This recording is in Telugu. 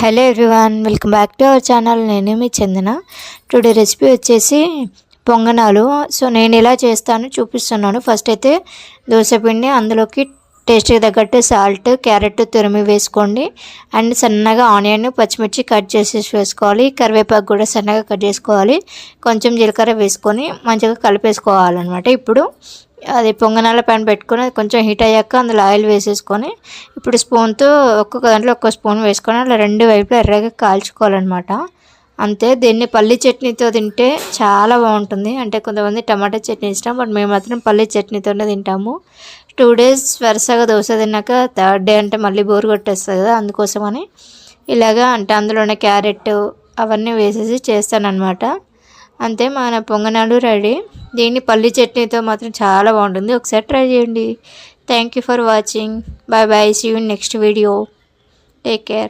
Hello everyone, welcome back to our channel. నేను మీ చందన. టుడే రెసిపీ వచ్చేసి పొంగనాలు. సో నేను ఎలా చేస్తానో చూపిస్తున్నాను. ఫస్ట్ అయితే దోసపిండి, అందులోకి టేస్ట్కి తగ్గట్టు సాల్ట్, క్యారెట్ తురిమి వేసుకోండి. అండ్ సన్నగా ఆనియన్, పచ్చిమిర్చి కట్ చేసి వేసుకోవాలి. కరివేపాకు కూడా సన్నగా కట్ చేసుకోవాలి. కొంచెం జీలకర్ర వేసుకొని మంచిగా కలిపేసుకోవాలన్నమాట. ఇప్పుడు అది పొంగనాల ప్యాన్ పెట్టుకొని అది కొంచెం హీట్ అయ్యాక అందులో ఆయిల్ వేసేసుకొని ఇప్పుడు స్పూన్తో ఒక్కొక్క దాంట్లో ఒక్క స్పూన్ వేసుకొని అలా రెండు వైపులా ఎర్రగా కాల్చుకోవాలన్నమాట. అంతే. దీన్ని పల్లి చట్నీతో తింటే చాలా బాగుంటుంది. అంటే కొంతమంది టమాటా చట్నీ ఇష్టం, బట్ మేము మాత్రం పల్లి చట్నీతోనే తింటాము. 2 days వరుసగా దోశ తిన్నాక థర్డ్ డే అంటే మళ్ళీ బోరు కొట్టేస్తుంది కదా, అందుకోసమని ఇలాగా అంటే అందులోనే క్యారెట్ అవన్నీ వేసేసి చేస్తానన్నమాట. అంతే, మన పొంగనాలు రెడీ. దీన్ని పల్లి చట్నీతో మాత్రం చాలా బాగుంటుంది. ఒకసారి ట్రై చేయండి. Thank you for watching. Bye bye. See you next video. Take care.